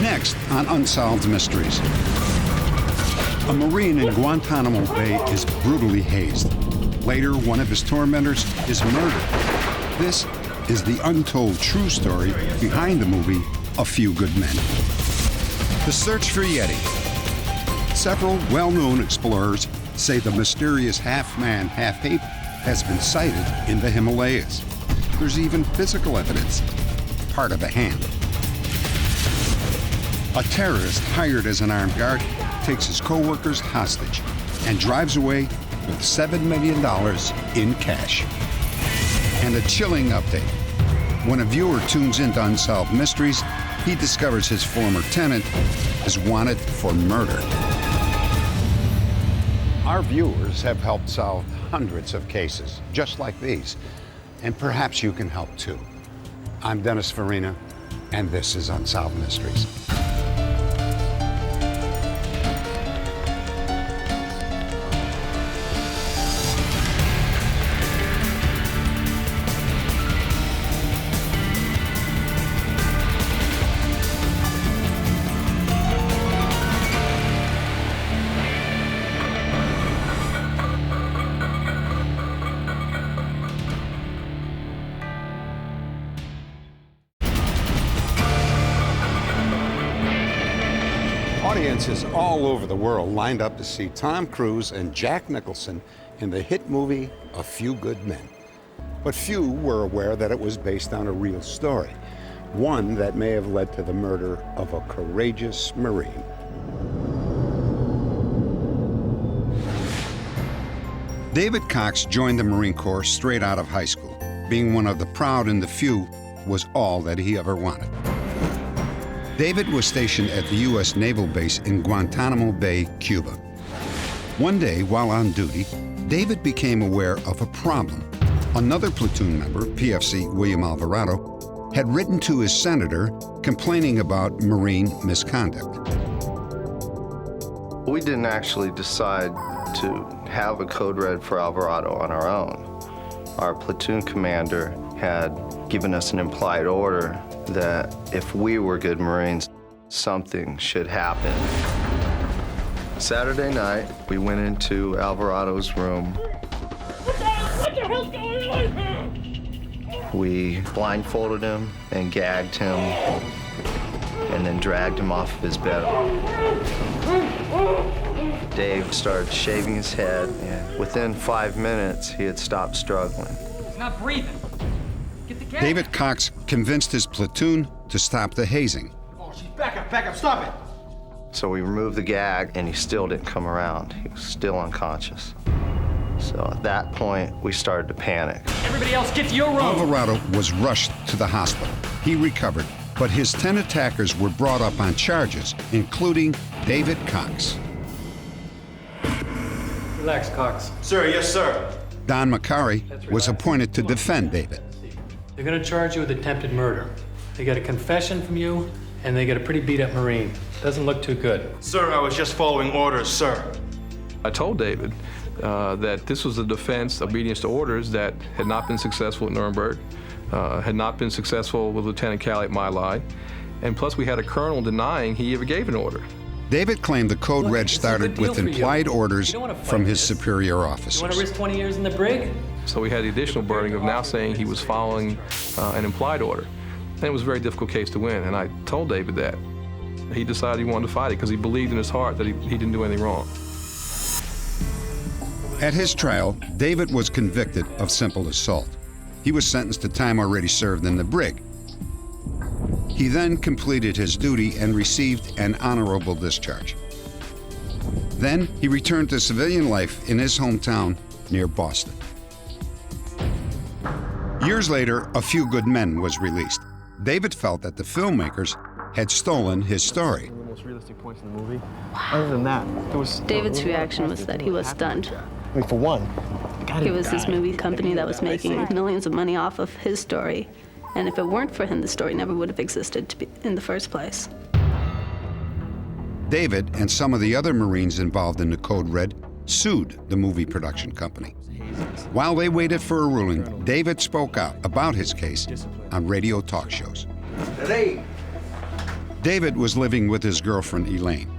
Next on Unsolved Mysteries. A Marine in Guantanamo Bay is brutally hazed. Later, one of his tormentors is murdered. This is the untold true story behind the movie A Few Good Men. The search for Yeti. Several well-known explorers say the mysterious half-man, half-ape has been sighted in the Himalayas. There's even physical evidence, part of a hand. A terrorist hired as an armed guard takes his co-workers hostage and drives away with $7 million in cash. And a chilling update. When a viewer tunes into Unsolved Mysteries, he discovers his former tenant is wanted for murder. Our viewers have helped solve hundreds of cases just like these, and perhaps you can help too. I'm Dennis Farina, and this is Unsolved Mysteries. Audiences all over the world lined up to see Tom Cruise and Jack Nicholson in the hit movie A Few Good Men. But few were aware that it was based on a real story, one that may have led to the murder of a courageous Marine. David Cox joined the Marine Corps straight out of high school. Being one of the proud and the few was all that he ever wanted. David was stationed at the U.S. Naval Base in Guantanamo Bay, Cuba. One day, while on duty, David became aware of a problem. Another platoon member, PFC William Alvarado, had written to his senator complaining about Marine misconduct. We didn't actually decide to have a code red for Alvarado on our own. Our platoon commander had given us an implied order that if we were good Marines, something should happen. Saturday night, we went into Alvarado's room. What the hell's going on here? We blindfolded him and gagged him, and then dragged him off of his bed. Dave started shaving his head, and within 5 minutes, he had stopped struggling. He's not breathing. Get the gas. David Cox convinced his platoon to stop the hazing. Oh, she's back up, stop it. So we removed the gag, and he still didn't come around. He was still unconscious. So at that point, we started to panic. Everybody else, get to your room. Alvarado was rushed to the hospital. He recovered, but his 10 attackers were brought up on charges, including David Cox. Relax, Cox. Sir, yes, sir. Don McCary was appointed to defend David. They're gonna charge you with attempted murder. They got a confession from you, and they got a pretty beat-up Marine. Doesn't look too good. Sir, I was just following orders, sir. I told David that this was a defense, obedience to orders, that had not been successful at Nuremberg, had not been successful with Lieutenant Calley at My Lai, and plus we had a colonel denying he ever gave an order. David claimed the code red started with implied orders from his superior officers. You want to risk 20 years in the brig? So we had the additional burden of now saying he was following an implied order. And it was a very difficult case to win, and I told David that. He decided he wanted to fight it because he believed in his heart that he didn't do anything wrong. At his trial, David was convicted of simple assault. He was sentenced to time already served in the brig. He then completed his duty and received an honorable discharge. Then he returned to civilian life in his hometown near Boston. Years later, A Few Good Men was released. David felt that the filmmakers had stolen his story. The most realistic points in the movie. Other than that, there was David's reaction was that he was stunned. I mean, for one, It was this movie company that was making millions of money off of his story. And if it weren't for him, the story never would have existed in the first place. David and some of the other Marines involved in the Code Red sued the movie production company. While they waited for a ruling, David spoke out about his case on radio talk shows. Today, David was living with his girlfriend, Elaine.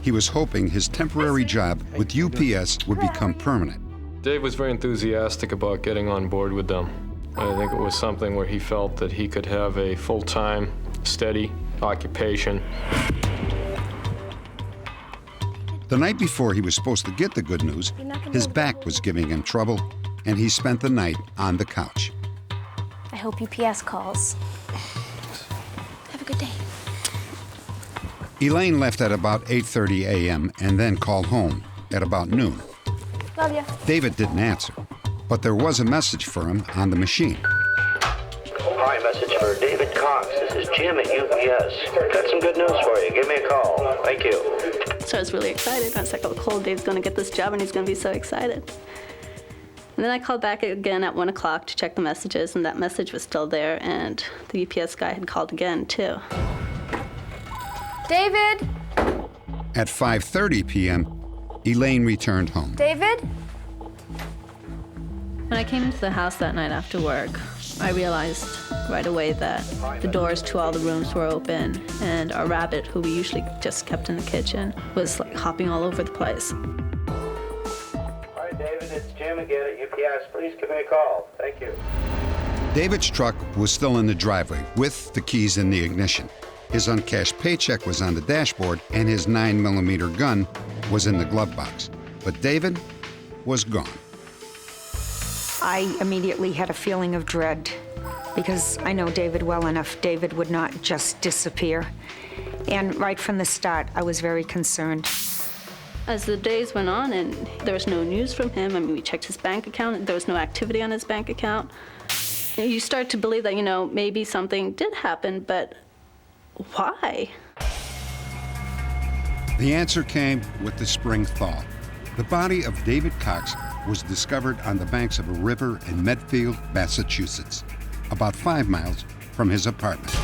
He was hoping his temporary job with UPS would become permanent. Dave was very enthusiastic about getting on board with them. I think it was something where he felt that he could have a full-time, steady occupation. The night before he was supposed to get the good news, his back was giving him trouble, and he spent the night on the couch. I hope UPS calls. Have a good day. Elaine left at about 8:30 a.m. and then called home at about noon. Love ya. David didn't answer, but there was a message for him on the machine. Hi, message for David Cox. This is Jim at UPS. Got some good news for you. Give me a call. Thank you. So I was really excited. I was like, oh, cool, Dave's going to get this job and he's going to be so excited. And then I called back again at 1 o'clock to check the messages, and that message was still there, and the UPS guy had called again, too. David? At 5:30 p.m., Elaine returned home. David? When I came into the house that night after work, I realized right away that the doors to all the rooms were open, and our rabbit, who we usually just kept in the kitchen, was like hopping all over the place. Hi, David. It's Jim again at UPS. Please give me a call. Thank you. David's truck was still in the driveway with the keys in the ignition. His uncashed paycheck was on the dashboard, and his 9mm gun was in the glove box. But David was gone. I immediately had a feeling of dread because I know David well enough. David would not just disappear. And right from the start, I was very concerned. As the days went on and there was no news from him, I mean, we checked his bank account, and there was no activity on his bank account. You start to believe that, maybe something did happen, but why? The answer came with the spring thaw. The body of David Cox was discovered on the banks of a river in Medfield, Massachusetts, about 5 miles from his apartment.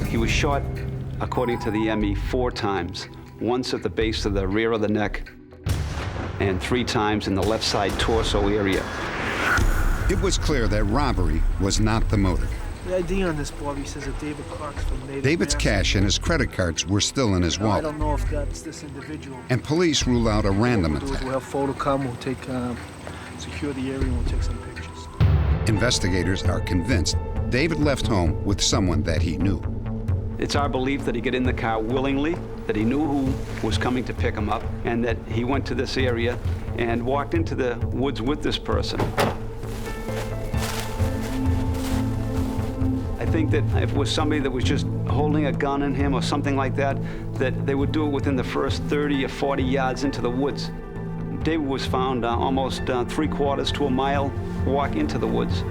He was shot, according to the ME, 4 times, once at the base of the rear of the neck and 3 times in the left side torso area. It was clear that robbery was not the motive. The ID on this, Bobby, says that David Cox from Native David's Massachusett. Cash and his credit cards were still in his I wallet, don't know if that's this individual. and police rule out a random What we'll do is attack. we'll have photocom, we'll take, secure the area, and we'll take some pictures. Investigators are convinced David left home with someone that he knew. It's our belief that he got in the car willingly, that he knew who was coming to pick him up, and that he went to this area and walked into the woods with this person. I think that if it was somebody that was just holding a gun in him or something like that, that they would do it within the first 30 or 40 yards into the woods. David was found almost 3/4 to a mile walk into the woods.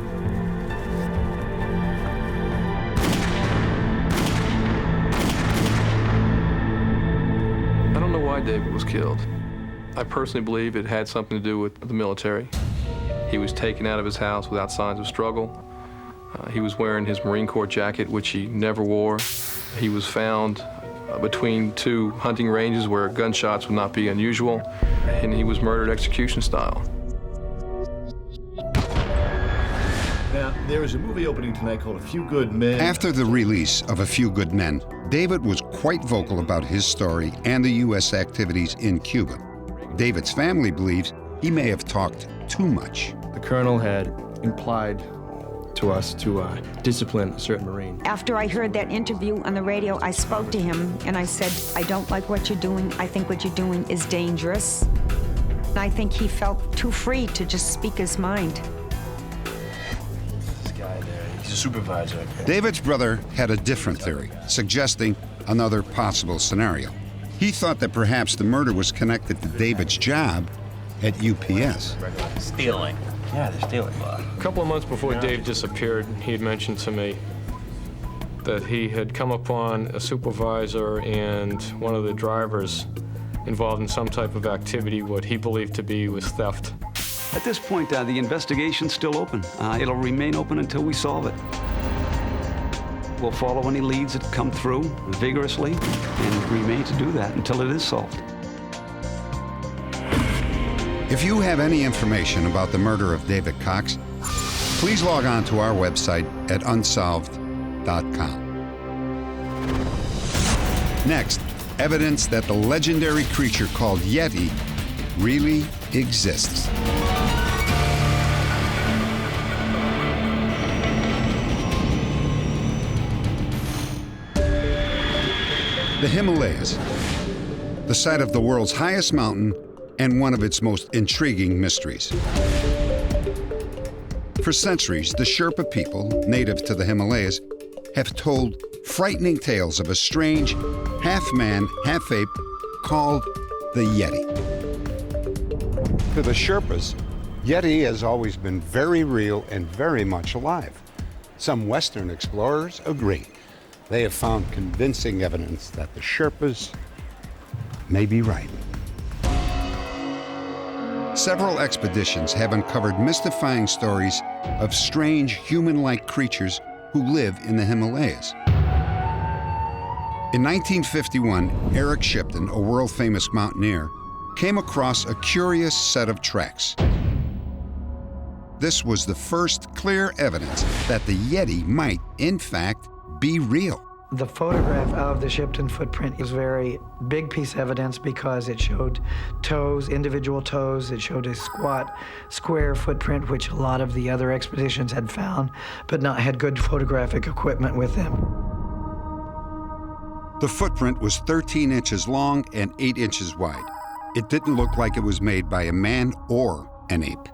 I don't know why David was killed. I personally believe it had something to do with the military. He was taken out of his house without signs of struggle. He was wearing his Marine Corps jacket, which he never wore. He was found between 2 hunting ranges where gunshots would not be unusual, and he was murdered execution style. Now, there is a movie opening tonight called A Few Good Men. After the release of A Few Good Men, David was quite vocal about his story and the U.S. activities in Cuba. David's family believes he may have talked too much. The colonel had implied to us to discipline a certain Marine. After I heard that interview on the radio, I spoke to him and I said, I don't like what you're doing. I think what you're doing is dangerous. And I think he felt too free to just speak his mind. This guy there, he's a supervisor. David's brother had a different theory, suggesting another possible scenario. He thought that perhaps the murder was connected to David's job at UPS. Stealing. Yeah, they're stealing. A couple of months before Dave disappeared, he had mentioned to me that he had come upon a supervisor and one of the drivers involved in some type of activity, what he believed to be was theft. At this point, the investigation's still open. It'll remain open until we solve it. We'll follow any leads that come through vigorously and remain to do that until it is solved. If you have any information about the murder of David Cox, please log on to our website at unsolved.com. Next, evidence that the legendary creature called Yeti really exists. The Himalayas, the site of the world's highest mountain and one of its most intriguing mysteries. For centuries, the Sherpa people, native to the Himalayas, have told frightening tales of a strange, half-man, half-ape called the Yeti. To the Sherpas, Yeti has always been very real and very much alive. Some Western explorers agree. They have found convincing evidence that the Sherpas may be right. Several expeditions have uncovered mystifying stories of strange human-like creatures who live in the Himalayas. In 1951, Eric Shipton, a world-famous mountaineer, came across a curious set of tracks. This was the first clear evidence that the Yeti might, in fact, be real. The photograph of the Shipton footprint is a very big piece of evidence because it showed toes, individual toes. It showed a squat, square footprint, which a lot of the other expeditions had found, but not had good photographic equipment with them. The footprint was 13 inches long and 8 inches wide. It didn't look like it was made by a man or an ape.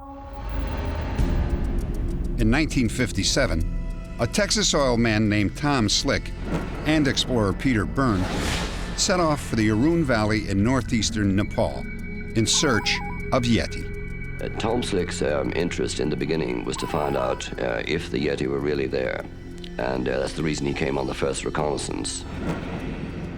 In 1957, a Texas oil man named Tom Slick and explorer Peter Byrne set off for the Arun Valley in northeastern Nepal in search of Yeti. Tom Slick's interest in the beginning was to find out if the Yeti were really there, and that's the reason he came on the first reconnaissance.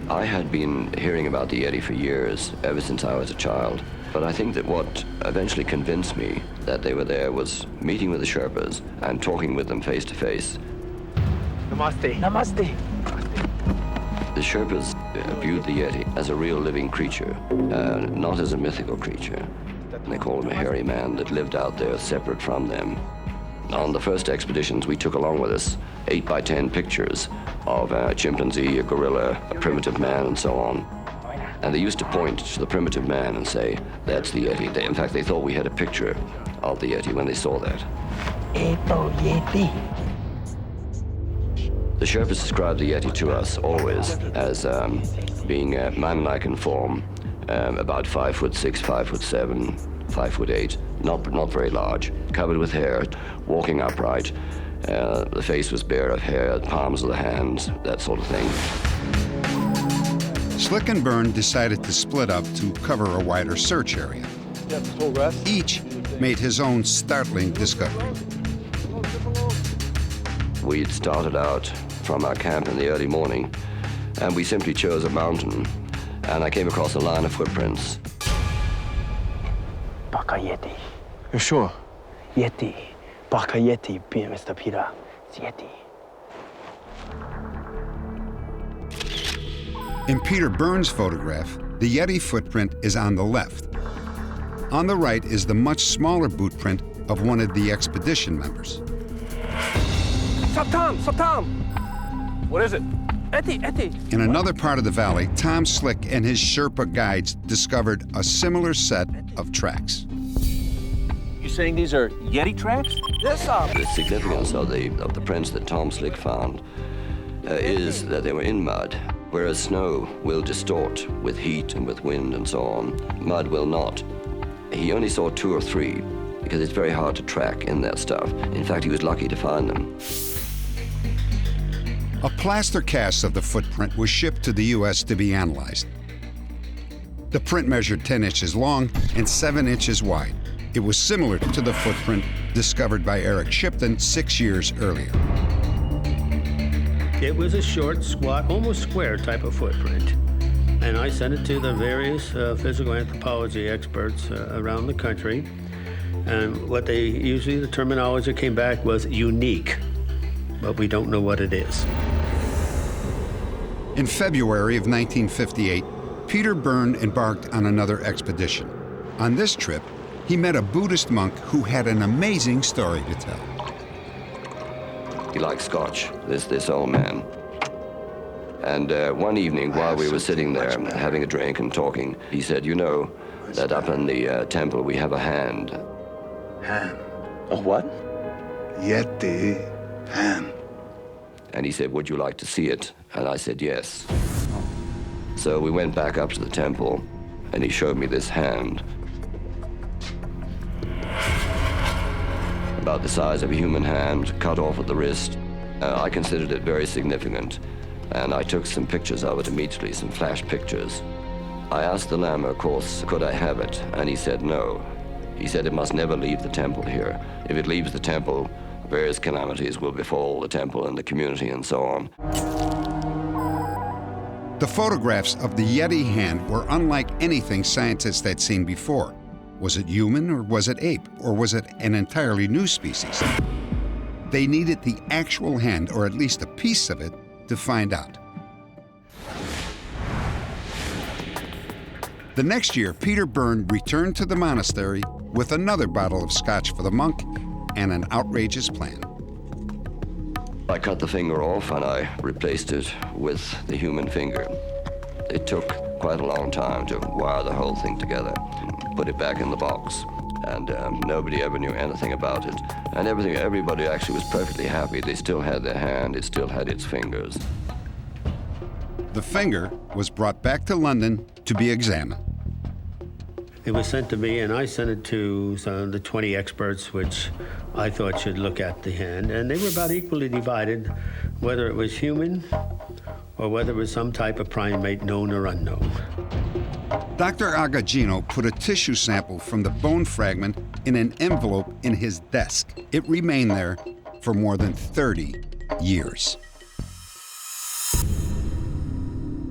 I had been hearing about the Yeti for years, ever since I was a child, but I think that what eventually convinced me that they were there was meeting with the Sherpas and talking with them face to face. Namaste. Namaste. The Sherpas viewed the Yeti as a real living creature, not as a mythical creature. And they called him a hairy man that lived out there separate from them. On the first expeditions, we took along with us 8x10 pictures of a chimpanzee, a gorilla, a primitive man, and so on. And they used to point to the primitive man and say, that's the Yeti. In fact, they thought we had a picture of the Yeti when they saw that. Yeti. The Sherpas described the Yeti to us always as being man-like in form, about 5'6", 5'7", 5'8", not very large, covered with hair, walking upright. The face was bare of hair, the palms of the hands, that sort of thing. Slick and Byrne decided to split up to cover a wider search area. Each made his own startling discovery. We'd started out from our camp in the early morning, and we simply chose a mountain, and I came across a line of footprints. Baka Yeti. You're sure? Yeti. Baka Yeti, Mr. Peter. It's Yeti. In Peter Byrne's photograph, the Yeti footprint is on the left. On the right is the much smaller boot print of one of the expedition members. Stop, Tom! Stop, Tom! What is it? Yeti. In another part of the valley, Tom Slick and his Sherpa guides discovered a similar set of tracks. You saying these are Yeti tracks? Yes, sir. The significance of the prints that Tom Slick found is that they were in mud, whereas snow will distort with heat and with wind and so on. Mud will not. He only saw 2 or 3 because it's very hard to track in that stuff. In fact, he was lucky to find them. A plaster cast of the footprint was shipped to the U.S. to be analyzed. The print measured 10 inches long and 7 inches wide. It was similar to the footprint discovered by Eric Shipton 6 years earlier. It was a short, squat, almost square type of footprint. And I sent it to the various physical anthropology experts around the country. And what they usually, the terminology that came back was unique, but we don't know what it is. In February of 1958, Peter Byrne embarked on another expedition. On this trip, he met a Buddhist monk who had an amazing story to tell. He liked scotch, this old man. And one evening, while we were sitting there having a drink and talking, he said, you know, that up in the temple we have a hand. Hand? A what? Yeti. Hand. And he said, would you like to see it? And I said, yes. So we went back up to the temple, and he showed me this hand. About the size of a human hand, cut off at the wrist. I considered it very significant, and I took some pictures of it immediately, some flash pictures. I asked the Lama, of course, could I have it? And he said no. He said it must never leave the temple here. If it leaves the temple, various calamities will befall the temple and the community and so on. The photographs of the Yeti hand were unlike anything scientists had seen before. Was it human, or was it ape, or was it an entirely new species? They needed the actual hand, or at least a piece of it, to find out. The next year, Peter Byrne returned to the monastery with another bottle of scotch for the monk and an outrageous plan. I cut the finger off and I replaced it with the human finger. It took quite a long time to wire the whole thing together, put it back in the box, and nobody ever knew anything about it. And everybody actually was perfectly happy. They still had their hand, it still had its fingers. The finger was brought back to London to be examined. It was sent to me, and I sent it to some of the 20 experts which I thought should look at the hand, and they were about equally divided whether it was human or whether it was some type of primate, known or unknown. Dr. Agagino put a tissue sample from the bone fragment in an envelope in his desk. It remained there for more than 30 years.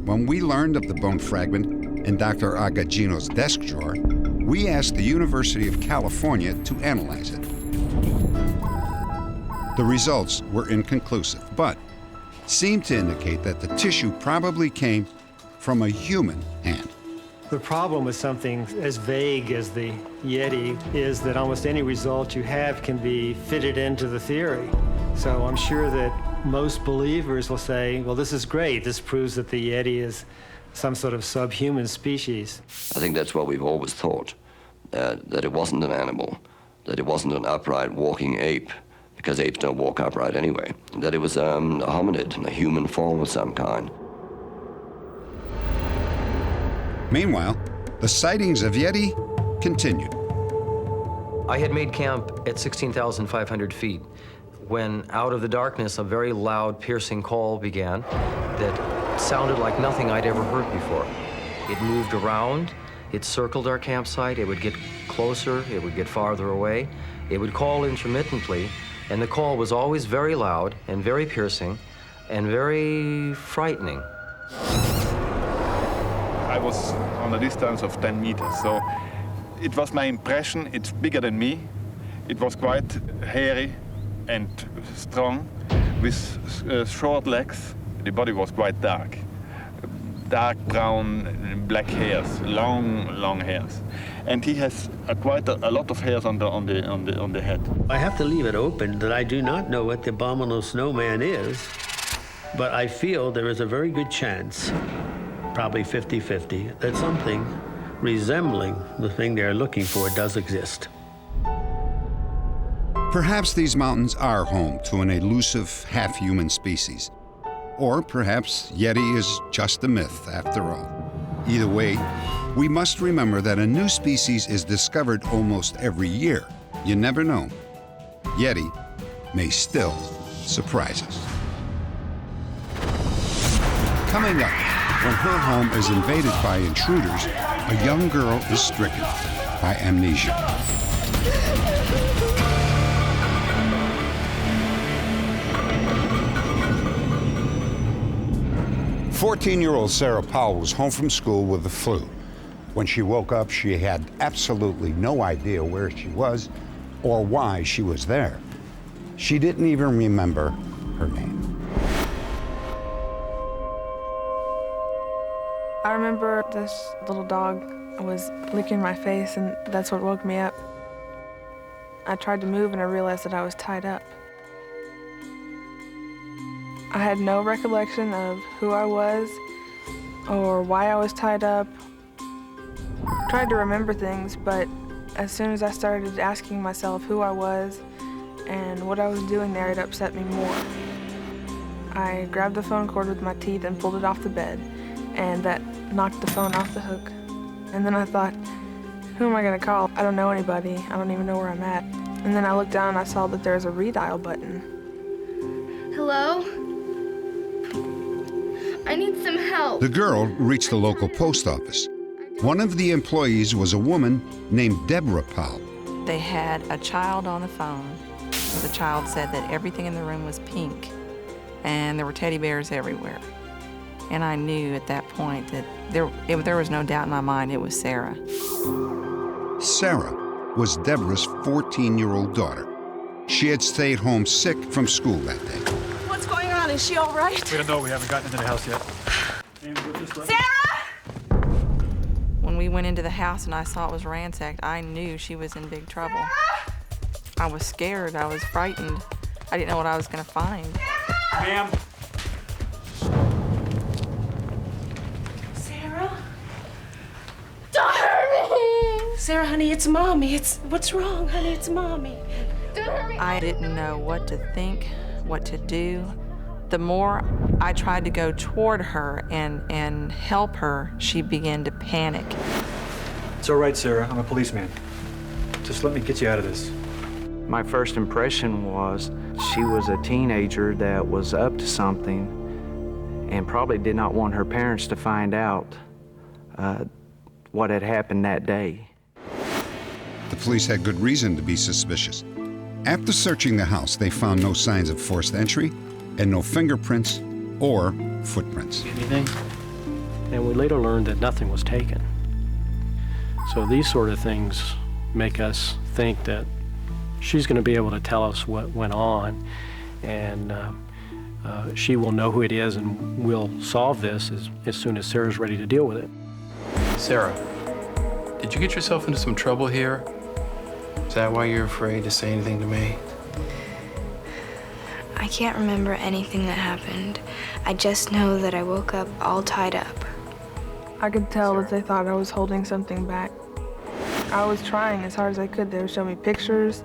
When we learned of the bone fragment in Dr. Agagino's desk drawer, we asked the University of California to analyze it. The results were inconclusive, but seemed to indicate that the tissue probably came from a human hand. The problem with something as vague as the Yeti is that almost any result you have can be fitted into the theory. So I'm sure that most believers will say, well, this is great. This proves that the Yeti is some sort of subhuman species. I think that's what we've always thought, that it wasn't an animal, that it wasn't an upright walking ape, because apes don't walk upright anyway, that it was a hominid, a human form of some kind. Meanwhile, the sightings of Yeti continued. I had made camp at 16,500 feet when out of the darkness a very loud, piercing call began that sounded like nothing I'd ever heard before. It moved around, it circled our campsite, it would get closer, it would get farther away, it would call intermittently, and the call was always very loud and very piercing and very frightening. I was on a distance of 10 meters, so it was my impression it's bigger than me. It was quite hairy and strong, with short legs. The body was quite dark. Dark brown, black hairs, long hairs. And he has quite a lot of hairs on the head. I have to leave it open that I do not know what the abominable snowman is, but I feel there is a very good chance, probably 50-50, that something resembling the thing they're looking for does exist. Perhaps these mountains are home to an elusive half-human species. Or perhaps Yeti is just a myth after all. Either way, we must remember that a new species is discovered almost every year. You never know. Yeti may still surprise us. Coming up, when her home is invaded by intruders, a young girl is stricken by amnesia. 14-year-old Sarah Powell was home from school with the flu. When she woke up, she had absolutely no idea where she was or why she was there. She didn't even remember her name. I remember this little dog was licking my face, and that's what woke me up. I tried to move, and I realized that I was tied up. I had no recollection of who I was or why I was tied up. I tried to remember things, but as soon as I started asking myself who I was and what I was doing there, it upset me more. I grabbed the phone cord with my teeth and pulled it off the bed, and that knocked the phone off the hook. And then I thought, who am I gonna call? I don't know anybody. I don't even know where I'm at. And then I looked down and I saw that there was a redial button. Hello? I need some help. The girl reached the local post office. One of the employees was a woman named Deborah Powell. They had a child on the phone. The child said that everything in the room was pink and there were teddy bears everywhere. And I knew at that point that there was no doubt in my mind it was Sarah. Sarah was Deborah's 14-year-old daughter. She had stayed home sick from school that day. What's going on? Is she all right? We don't know. We haven't gotten into the house yet. Sarah! When we went into the house and I saw it was ransacked, I knew she was in big trouble. I was scared. I was frightened. I didn't know what I was going to find. Ma'am. Sarah? Don't hurt me! Sarah, honey, it's Mommy. What's wrong, honey? It's Mommy. Don't hurt me. I didn't know what to think, what to do. The more I tried to go toward her and help her, she began to panic. It's all right, Sarah. I'm a policeman. Just let me get you out of this. My first impression was she was a teenager that was up to something and probably did not want her parents to find out what had happened that day. The police had good reason to be suspicious. After searching the house, they found no signs of forced entry and no fingerprints or footprints. Anything? And we later learned that nothing was taken. So these sort of things make us think that she's going to be able to tell us what went on, and she will know who it is, and we'll solve this as soon as Sarah's ready to deal with it. Sarah, did you get yourself into some trouble here? Is that why you're afraid to say anything to me? I can't remember anything that happened. I just know that I woke up all tied up. I could tell that they thought I was holding something back. I was trying as hard as I could. They would show me pictures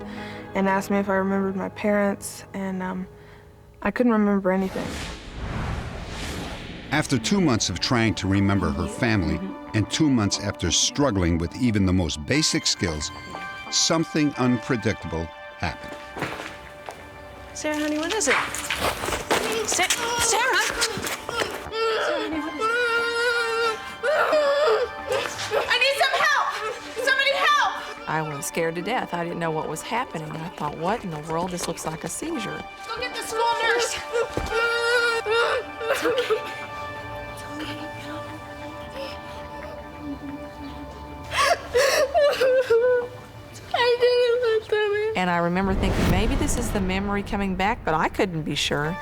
and ask me if I remembered my parents, and I couldn't remember anything. After 2 months of trying to remember her family, and 2 months after struggling with even the most basic skills, something unpredictable happened. Sarah, honey, what is it? Sarah? Sarah, honey, what is it? I need some help! Somebody help! I was scared to death. I didn't know what was happening. I thought, what in the world? This looks like a seizure. Go get the school nurse! It's okay. I didn't let them in. And I remember thinking, maybe this is the memory coming back, but I couldn't be sure.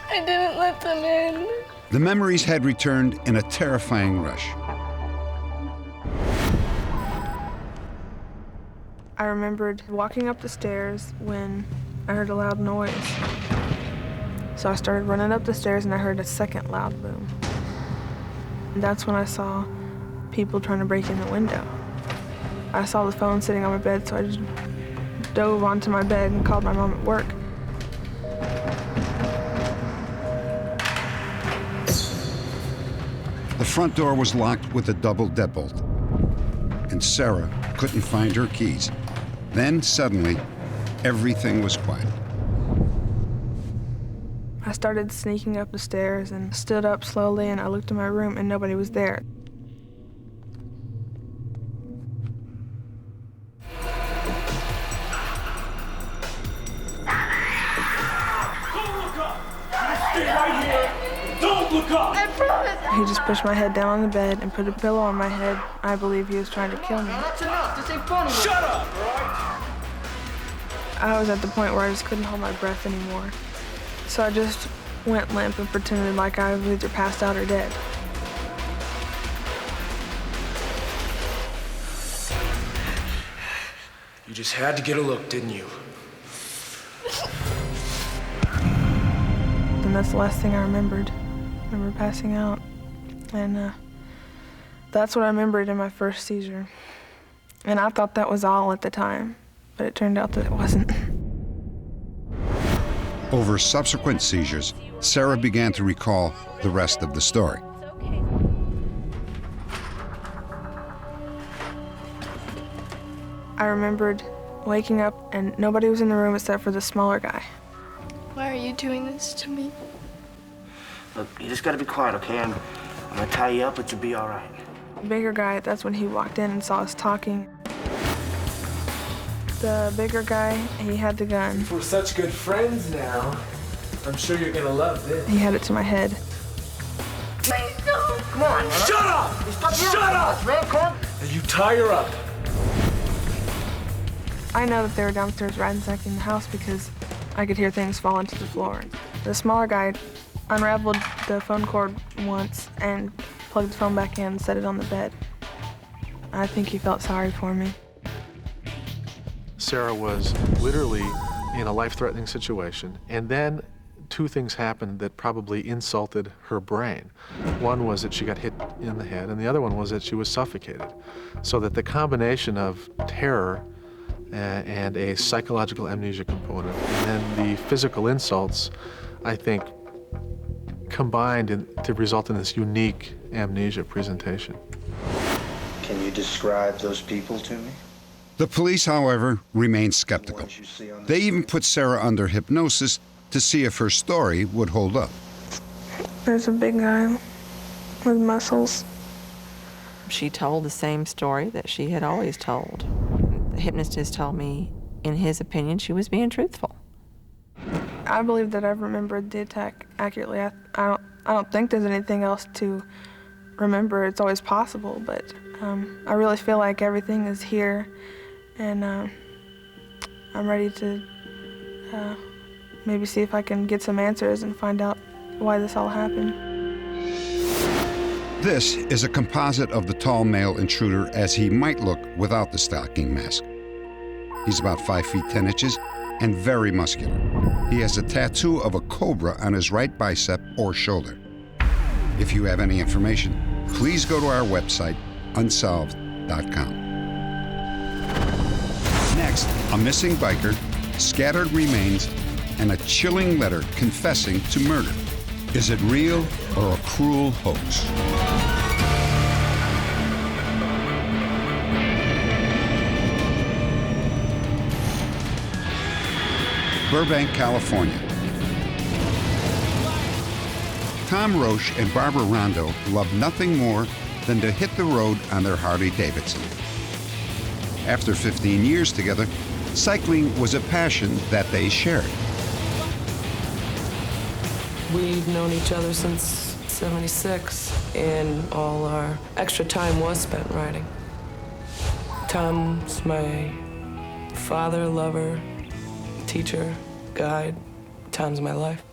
I didn't let them in. The memories had returned in a terrifying rush. I remembered walking up the stairs when I heard a loud noise. So I started running up the stairs and I heard a second loud boom. And that's when I saw people trying to break in the window. I saw the phone sitting on my bed, so I just dove onto my bed and called my mom at work. The front door was locked with a double deadbolt, and Sarah couldn't find her keys. Then, suddenly, everything was quiet. I started sneaking up the stairs and stood up slowly, and I looked in my room, and nobody was there. Don't look up! I promise! He just pushed my head down on the bed and put a pillow on my head. I believe he was trying to kill me. That's enough. This ain't funny. Shut up, all right? I was at the point where I just couldn't hold my breath anymore. So I just went limp and pretended like I was either passed out or dead. You just had to get a look, didn't you? And that's the last thing I remembered. I remember passing out. And that's what I remembered in my first seizure. And I thought that was all at the time, but it turned out that it wasn't. Over subsequent seizures, Sarah began to recall the rest of the story. I remembered waking up and nobody was in the room except for the smaller guy. Why are you doing this to me? Look, you just gotta be quiet, okay? I'm gonna tie you up, but you'll be all right. The bigger guy, that's when he walked in and saw us talking. The bigger guy, he had the gun. We're such good friends now. I'm sure you're gonna love this. He had it to my head. Please don't! Come on! Shut up! Shut up! Man, come on! And you tie her up. I know that they were downstairs ransacking the house because I could hear things fall into the floor. The smaller guy unraveled the phone cord once and plugged the phone back in and set it on the bed. I think he felt sorry for me. Sarah was literally in a life-threatening situation, and then two things happened that probably insulted her brain. One was that she got hit in the head, and the other one was that she was suffocated. So that the combination of terror and a psychological amnesia component, and then the physical insults, I think, combined to result in this unique amnesia presentation. Can you describe those people to me? The police, however, remained skeptical. They even put Sarah under hypnosis to see if her story would hold up. There's a big guy with muscles. She told the same story that she had always told. The hypnotist told me, in his opinion, she was being truthful. I believe that I've remembered the attack accurately. I don't think there's anything else to remember. It's always possible, but I really feel like everything is here, and I'm ready to maybe see if I can get some answers and find out why this all happened. This is a composite of the tall male intruder as he might look without the stocking mask. He's about 5 feet 10 inches and very muscular. He has a tattoo of a cobra on his right bicep or shoulder. If you have any information, please go to our website, Unsolved.com. Next, a missing biker, scattered remains, and a chilling letter confessing to murder. Is it real or a cruel hoax? Burbank, California. Tom Roche and Barbara Rondo love nothing more than to hit the road on their Harley-Davidson. After 15 years together, cycling was a passion that they shared. We've known each other since '76, and all our extra time was spent riding. Tom's my father, lover, teacher, guide. Tom's my life.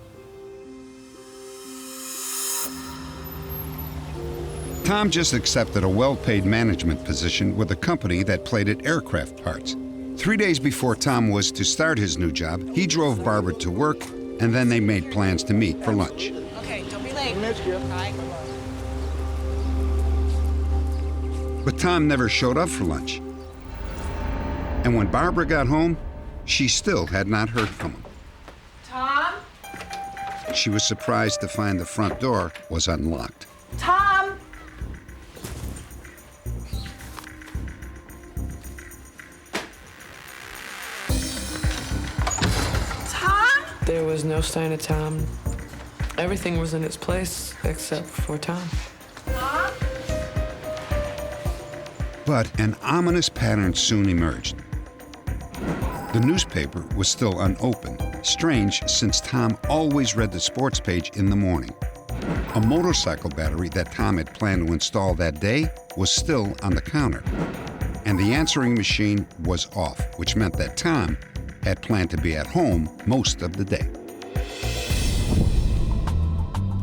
Tom just accepted a well-paid management position with a company that plated aircraft parts. 3 days before Tom was to start his new job, he drove Barbara to work, and then they made plans to meet for lunch. Okay, don't be late. But Tom never showed up for lunch. And when Barbara got home, she still had not heard from him. Tom? She was surprised to find the front door was unlocked. Tom? There was no sign of Tom. Everything was in its place except for Tom. But an ominous pattern soon emerged. The newspaper was still unopened, strange since Tom always read the sports page in the morning. A motorcycle battery that Tom had planned to install that day was still on the counter. And the answering machine was off, which meant that Tom had planned to be at home most of the day.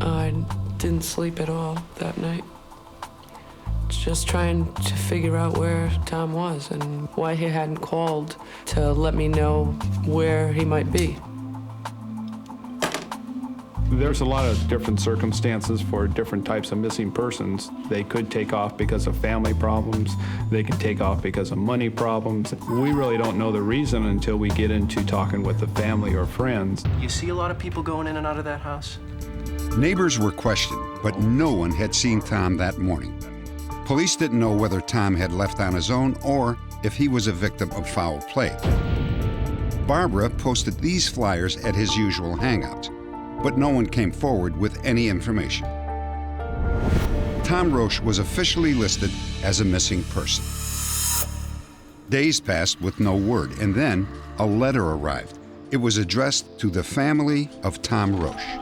I didn't sleep at all that night. Just trying to figure out where Tom was and why he hadn't called to let me know where he might be. There's a lot of different circumstances for different types of missing persons. They could take off because of family problems. They could take off because of money problems. We really don't know the reason until we get into talking with the family or friends. You see a lot of people going in and out of that house? Neighbors were questioned, but no one had seen Tom that morning. Police didn't know whether Tom had left on his own or if he was a victim of foul play. Barbara posted these flyers at his usual hangouts, but no one came forward with any information. Tom Roche was officially listed as a missing person. Days passed with no word, and then a letter arrived. It was addressed to the family of Tom Roche.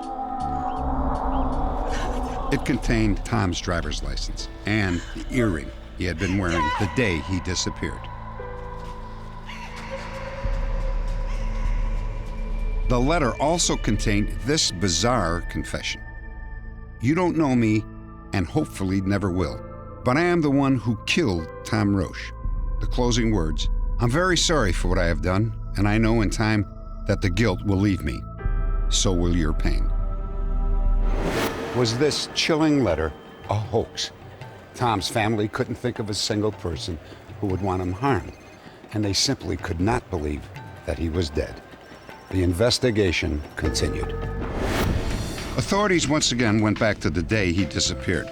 It contained Tom's driver's license and the earring he had been wearing the day he disappeared. The letter also contained this bizarre confession. You don't know me, and hopefully never will, but I am the one who killed Tom Roche. The closing words, I'm very sorry for what I have done, and I know in time that the guilt will leave me. So will your pain. Was this chilling letter a hoax? Tom's family couldn't think of a single person who would want him harmed, and they simply could not believe that he was dead. The investigation continued. Authorities once again went back to the day he disappeared.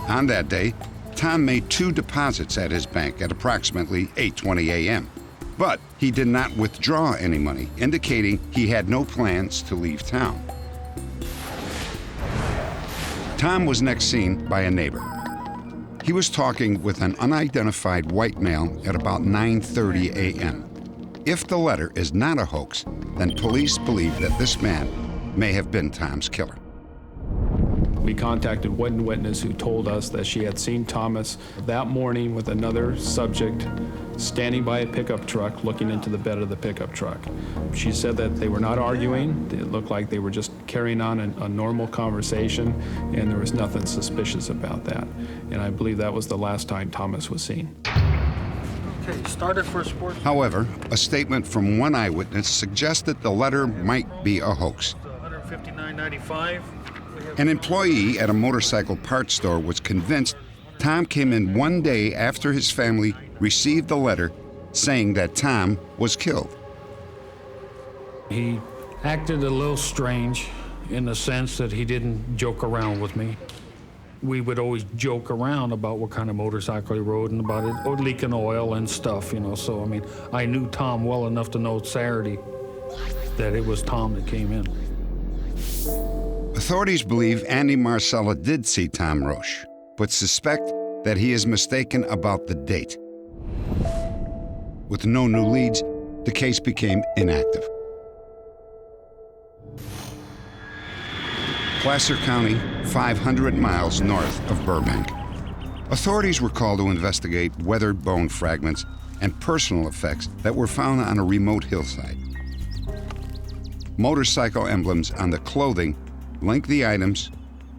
On that day, Tom made 2 deposits at his bank at approximately 8:20 a.m. But he did not withdraw any money, indicating he had no plans to leave town. Tom was next seen by a neighbor. He was talking with an unidentified white male at about 9:30 a.m. If the letter is not a hoax, then police believe that this man may have been Tom's killer. We contacted one witness who told us that she had seen Thomas that morning with another subject standing by a pickup truck looking into the bed of the pickup truck. She said that they were not arguing. It looked like they were just carrying on a normal conversation, and there was nothing suspicious about that. And I believe that was the last time Thomas was seen. Okay, started for sports. However, a statement from one eyewitness suggested the letter might be a hoax. $159.95. An employee at a motorcycle parts store was convinced Tom came in one day after his family received the letter saying that Tom was killed. He acted a little strange in the sense that he didn't joke around with me. We would always joke around about what kind of motorcycle he rode and about it, or leaking oil and stuff, you know. So, I mean, I knew Tom well enough to know Saturday that it was Tom that came in. Authorities believe Andy Marcella did see Tom Roche, but suspect that he is mistaken about the date. With no new leads, the case became inactive. Placer County, 500 miles north of Burbank. Authorities were called to investigate weathered bone fragments and personal effects that were found on a remote hillside. Motorcycle emblems on the clothing link the items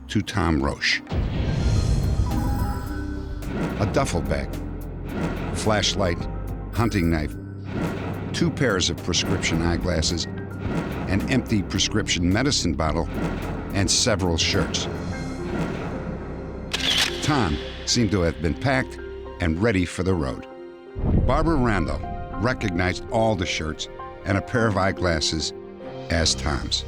to Tom Roche. A duffel bag, flashlight, hunting knife, 2 pairs of prescription eyeglasses, an empty prescription medicine bottle, and several shirts. Tom seemed to have been packed and ready for the road. Barbara Randall recognized all the shirts and a pair of eyeglasses as Tom's.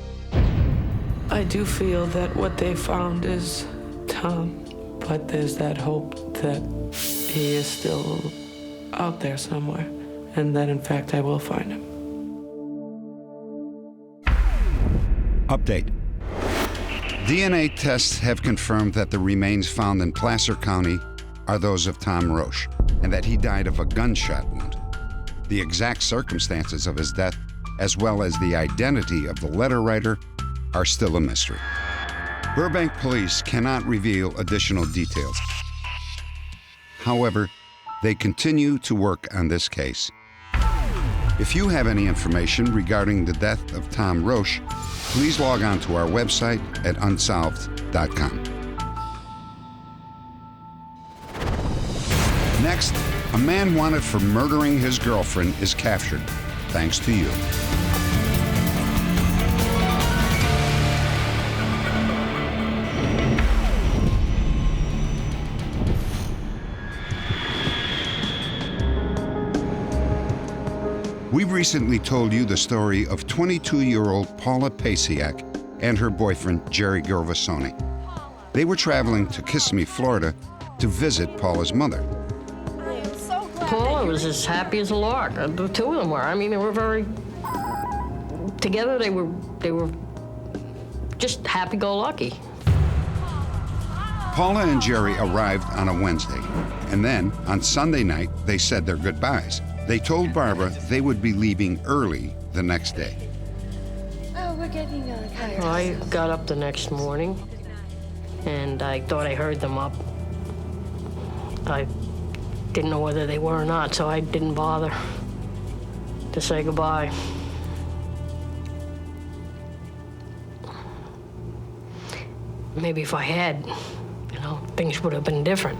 I do feel that what they found is Tom, but there's that hope that he is still out there somewhere, and that in fact I will find him. Update. DNA tests have confirmed that the remains found in Placer County are those of Tom Roche, and that he died of a gunshot wound. The exact circumstances of his death, as well as the identity of the letter writer, are still a mystery. Burbank police cannot reveal additional details. However, they continue to work on this case. If you have any information regarding the death of Tom Roche, please log on to our website at unsolved.com. Next, a man wanted for murdering his girlfriend is captured, thanks to you. We recently told you the story of 22-year-old Paula Pasiak and her boyfriend, Jerry Gervasoni. They were traveling to Kissimmee, Florida, to visit Paula's mother. Paula was as happy as a lark. The two of them were. I mean, they were very together. They were just happy-go-lucky. Paula and Jerry arrived on a Wednesday, and then on Sunday night they said their goodbyes. They told Barbara they would be leaving early the next day. Oh, we're getting tired. I got up the next morning, and I thought I heard them up. I didn't know whether they were or not, so I didn't bother to say goodbye. Maybe if I had, things would have been different.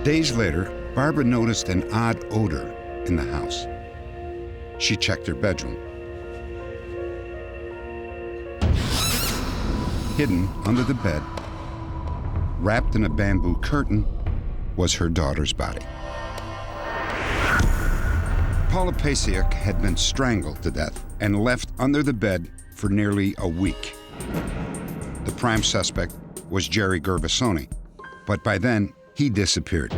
Days later, Barbara noticed an odd odor in the house. She checked her bedroom. Hidden under the bed, wrapped in a bamboo curtain, was her daughter's body. Paula Pasiak had been strangled to death and left under the bed for nearly a week. The prime suspect was Jerry Gervasoni, but by then he disappeared.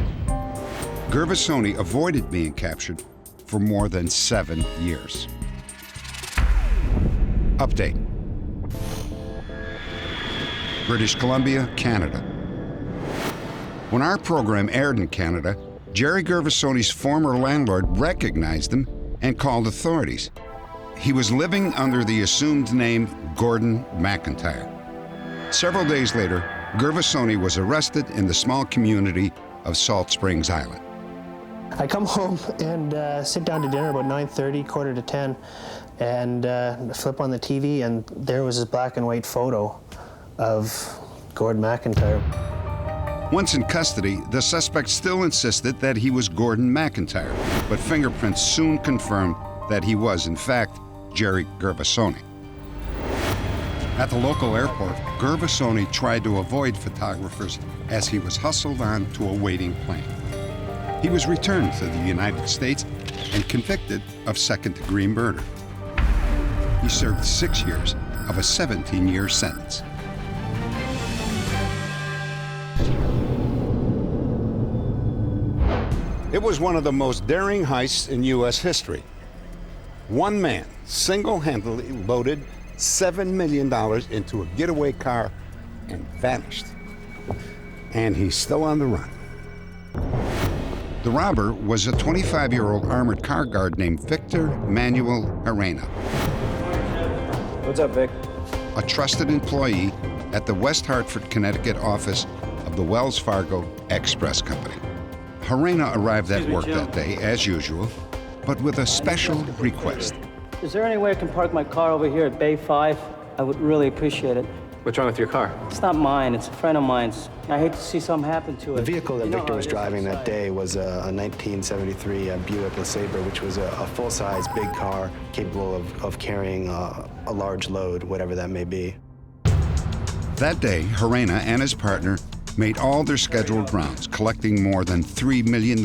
Gervasoni avoided being captured for more than 7 years. Update. British Columbia, Canada. When our program aired in Canada, Jerry Gervasoni's former landlord recognized him and called authorities. He was living under the assumed name Gordon McIntyre. Several days later, Gervasoni was arrested in the small community of Salt Springs Island. I come home and sit down to dinner about 9:30, quarter to 10, and flip on the TV, and there was this black and white photo of Gordon McIntyre. Once in custody, the suspect still insisted that he was Gordon McIntyre, but fingerprints soon confirmed that he was, in fact, Jerry Gervasoni. At the local airport, Gervasoni tried to avoid photographers as he was hustled on to a waiting plane. He was returned to the United States and convicted of second-degree murder. He served 6 years of a 17-year sentence. It was one of the most daring heists in U.S. history. One man single-handedly loaded $7 million into a getaway car and vanished. And he's still on the run. The robber was a 25-year-old armored car guard named Victor Manuel Gerena. What's up, Vic? A trusted employee at the West Hartford, Connecticut office of the Wells Fargo Express Company. Farina arrived at work that day, as usual, but with a special request. Is there any way I can park my car over here at Bay 5? I would really appreciate it. What's wrong with your car? It's not mine, it's a friend of mine's. I hate to see something happen to it. The vehicle that Victor was driving that day was a 1973 Buick LeSabre, which was a full-size, big car capable of carrying a large load, whatever that may be. That day, Gerena and his partner made all their scheduled rounds, collecting more than $3 million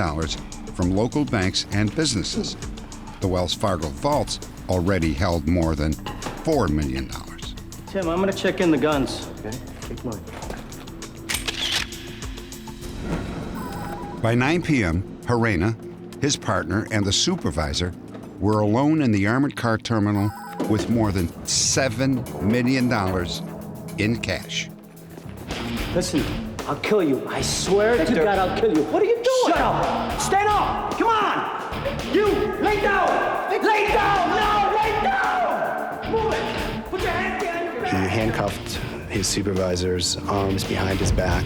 from local banks and businesses. The Wells Fargo vaults already held more than $4 million. Tim, I'm gonna check in the guns. Okay, take mine. By 9 p.m., Gerena, his partner, and the supervisor were alone in the armored car terminal with more than $7 million in cash. Listen, I'll kill you. I swear to God, I'll kill you. What are you doing? Shut up! Stand up! Come on! You, lay down! Lay down! No, lay down! Move it! Put your hands behind your back! He handcuffed his supervisor's arms behind his back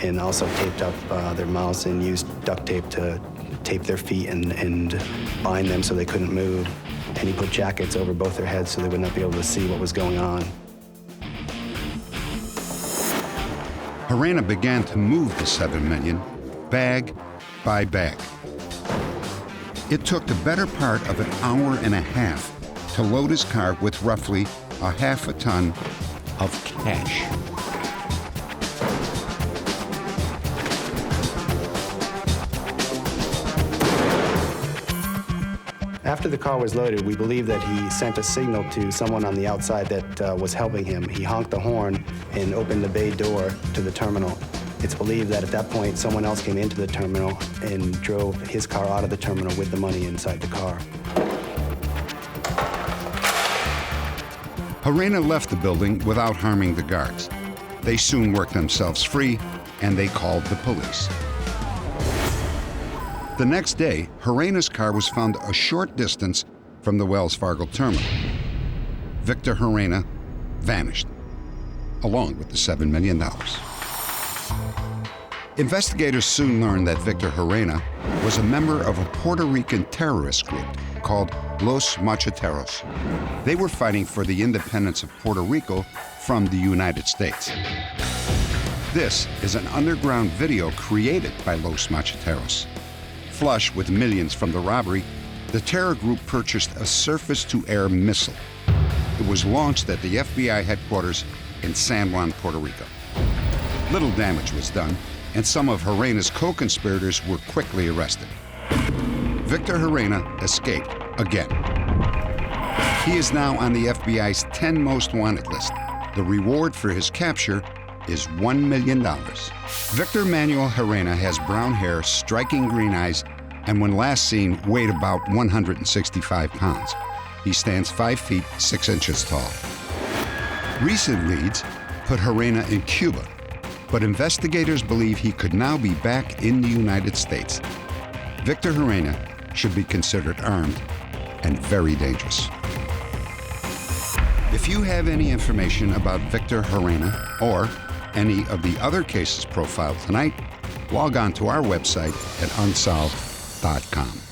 and also taped up their mouths and used duct tape to tape their feet and bind them so they couldn't move. And he put jackets over both their heads so they would not be able to see what was going on. Farina began to move the $7 million, bag by bag. It took the better part of an hour and a half to load his car with roughly a half a ton of cash. After the car was loaded, we believe that he sent a signal to someone on the outside that was helping him. He honked the horn and opened the bay door to the terminal. It's believed that at that point, someone else came into the terminal and drove his car out of the terminal with the money inside the car. Gerena left the building without harming the guards. They soon worked themselves free, and they called the police. The next day, Gerena's car was found a short distance from the Wells Fargo terminal. Victor Gerena vanished, along with the $7 million. Investigators soon learned that Victor Gerena was a member of a Puerto Rican terrorist group called Los Machateros. They were fighting for the independence of Puerto Rico from the United States. This is an underground video created by Los Machateros. Flush with millions from the robbery, the terror group purchased a surface-to-air missile. It was launched at the FBI headquarters in San Juan, Puerto Rico. Little damage was done, and some of Gerena's co-conspirators were quickly arrested. Victor Gerena escaped again. He is now on the FBI's 10 most wanted list. The reward for his capture is $1 million. Victor Manuel Gerena has brown hair, striking green eyes, and when last seen, weighed about 165 pounds. He stands 5 feet 6 inches tall. Recent leads put Gerena in Cuba, but investigators believe he could now be back in the United States. Victor Gerena should be considered armed and very dangerous. If you have any information about Victor Gerena or any of the other cases profiled tonight, log on to our website at unsolved.com.